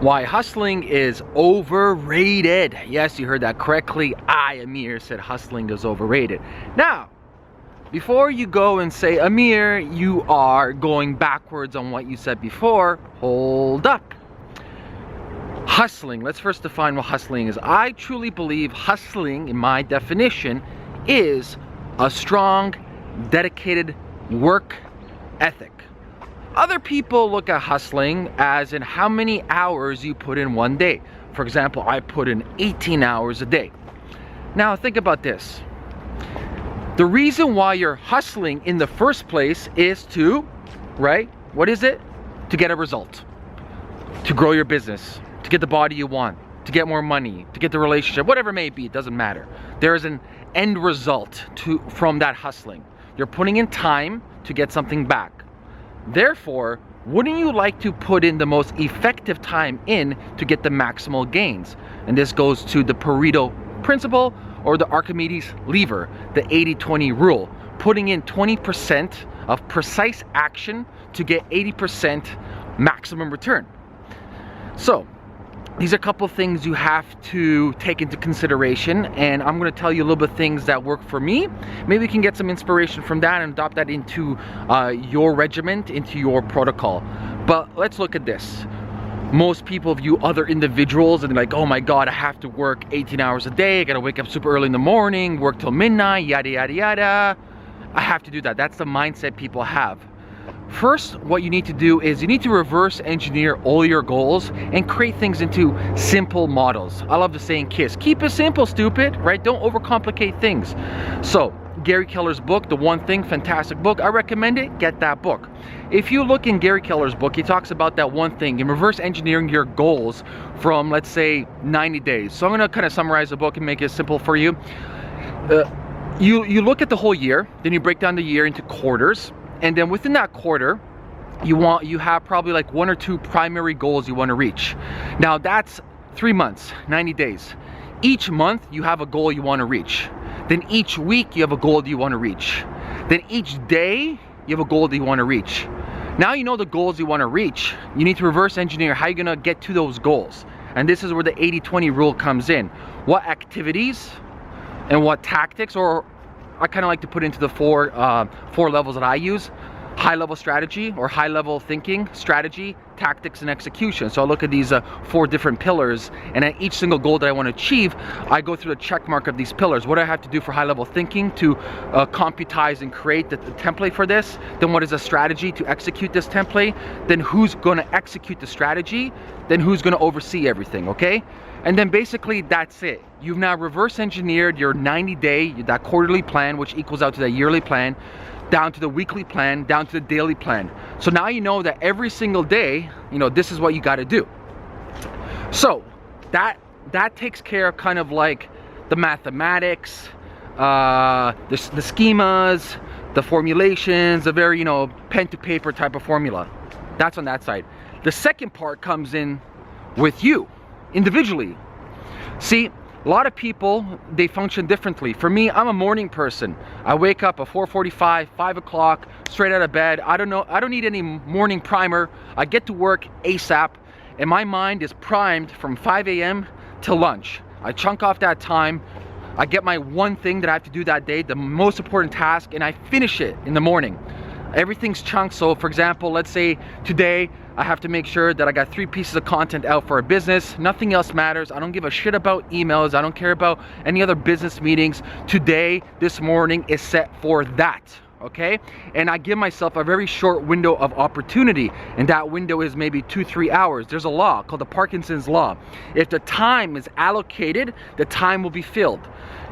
Why hustling is overrated. Yes, you heard that correctly. I, Ameer, said hustling is overrated. Now, before you go and say, Ameer, you are going backwards on what you said before, hold up. Hustling, let's first define what hustling is. I truly believe hustling, in my definition, is a strong, dedicated work ethic. Other people look at hustling as in how many hours you put in one day. For example, I put in 18 hours a day. Now think about this. The reason why you're hustling in the first place is to, right? What is it? To get a result. To grow your business. To get the body you want. To get more money. To get the relationship. Whatever it may be, it doesn't matter. There is an end result from that hustling. You're putting in time to get something back. Therefore, wouldn't you like to put in the most effective time in to get the maximal gains? And this goes to the Pareto principle or the Archimedes lever, the 80-20 rule. Putting in 20% of precise action to get 80% maximum return. So, these are a couple of things you have to take into consideration, and I'm going to tell you a little bit of things that work for me. Maybe you can get some inspiration from that and adopt that into your regiment, into your protocol. But let's look at this. Most people view other individuals and they're like, oh my God, I have to work 18 hours a day. I got to wake up super early in the morning, work till midnight, yada, yada, yada. I have to do that. That's the mindset people have. First, what you need to do is you need to reverse engineer all your goals and create things into simple models. I love the saying KISS. Keep it simple, stupid, right? Don't overcomplicate things. So, Gary Keller's book, The One Thing, fantastic book. I recommend it. Get that book. If you look in Gary Keller's book, he talks about that one thing and reverse engineering your goals from, let's say, 90 days. So I'm going to kind of summarize the book and make it simple for you. You look at the whole year, then you break down the year into quarters. And then within that quarter, you have probably like 1 or 2 primary goals you want to reach. Now that's 3 months, 90 days. Each month you have a goal you want to reach. Then each week you have a goal that you want to reach. Then each day you have a goal that you want to reach. Now you know the goals you want to reach. You need to reverse engineer how you're going to get to those goals. And this is where the 80-20 rule comes in. What activities and what tactics, or I kind of like to put into the four levels that I use. High level strategy or high level thinking, strategy, tactics, and execution. So I look at these 4 different pillars, and at each single goal that I want to achieve, I go through the check mark of these pillars. What do I have to do for high level thinking to computize and create the template for this? Then what is a strategy to execute this template? Then who's going to execute the strategy? Then who's going to oversee everything, okay? And then basically that's it. You've now reverse engineered your 90-day, that quarterly plan, which equals out to the yearly plan, down to the weekly plan, down to the daily plan. So now you know that every single day, this is what you got to do. So that takes care of kind of like the mathematics, the schemas, the formulations, the very, pen to paper type of formula. That's on that side. The second part comes in with you individually. See, a lot of people, they function differently. For me, I'm a morning person. I wake up at 4:45, 5 o'clock, straight out of bed. I don't need any morning primer. I get to work ASAP, and my mind is primed from 5 a.m. till lunch. I chunk off that time. I get my one thing that I have to do that day, the most important task, and I finish it in the morning. Everything's chunked. So for example, let's say today I have to make sure that I got 3 pieces of content out for a business. Nothing else matters. I don't give a shit about emails. I don't care about any other business meetings. Today, this morning is set for that, okay? And I give myself a very short window of opportunity, and that window is maybe 2-3 hours. There's a law called the Parkinsons Law. If the time is allocated, the time will be filled.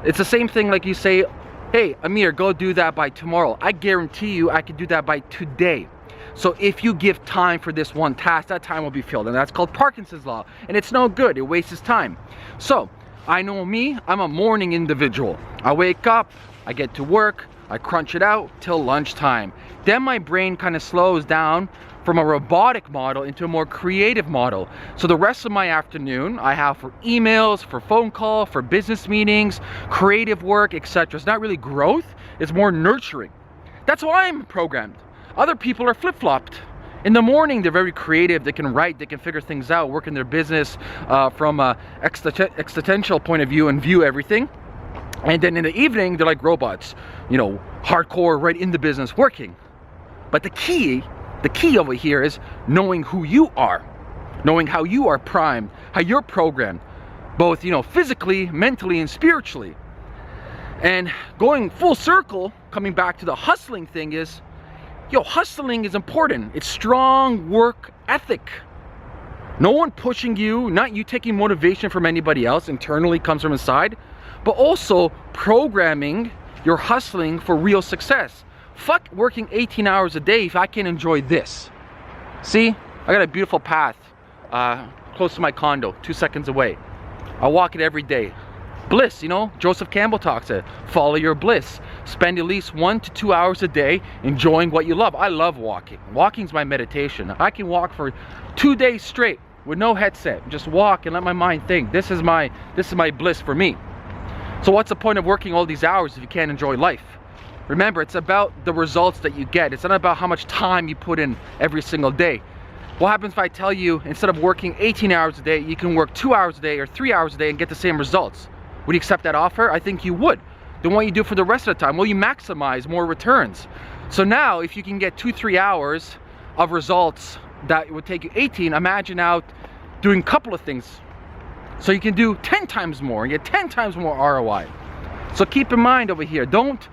It's the same thing like you say, hey, Ameer, go do that by tomorrow. I guarantee you I could do that by today. So if you give time for this one task, that time will be filled. And that's called Parkinson's Law. And it's no good. It wastes time. So I know me, I'm a morning individual. I wake up, I get to work, I crunch it out till lunchtime. Then my brain kind of slows down from a robotic model into a more creative model. So the rest of my afternoon I have for emails, for phone call, for business meetings, creative work, etc. It's not really growth, it's more nurturing. That's why I'm programmed. Other people are flip-flopped. In the morning, they're very creative. They can write, they can figure things out, work in their business from an existential point of view and view everything. And then in the evening, they're like robots, you know, hardcore, right in the business, working. But the key over here is knowing who you are, knowing how you are primed, how you're programmed, both, you know, physically, mentally, and spiritually. And going full circle, coming back to the hustling thing is, yo, hustling is important. It's strong work ethic. No one pushing you, not you taking motivation from anybody else, internally comes from inside, but also programming your hustling for real success. Fuck working 18 hours a day if I can enjoy this. See, I got a beautiful path close to my condo, 2 seconds away. I walk it every day. Bliss, you know, Joseph Campbell talks it. Follow your bliss. Spend at least 1 to 2 hours a day enjoying what you love. I love walking. Walking's my meditation. I can walk for 2 days straight with no headset. Just walk and let my mind think. This is my bliss for me. So what's the point of working all these hours if you can't enjoy life? Remember, it's about the results that you get. It's not about how much time you put in every single day. What happens if I tell you, instead of working 18 hours a day, you can work 2 hours a day or 3 hours a day and get the same results? Would you accept that offer? I think you would. Then what you do for the rest of the time? Well, you maximize more returns. So now, if you can get 2-3 hours of results that would take you 18, imagine out doing a couple of things. So you can do 10 times more and get 10 times more ROI. So keep in mind over here, don't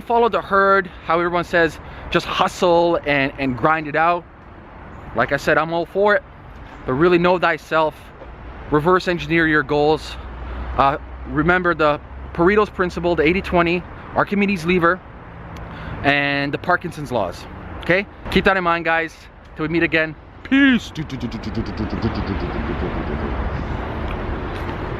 follow the herd, how everyone says, just hustle and grind it out. Like I said, I'm all for it, but really know thyself, reverse engineer your goals. Remember the Pareto's principle, the 80-20, Archimedes' lever, and the Parkinsons laws. Okay? Keep that in mind, guys. Till we meet again. Peace.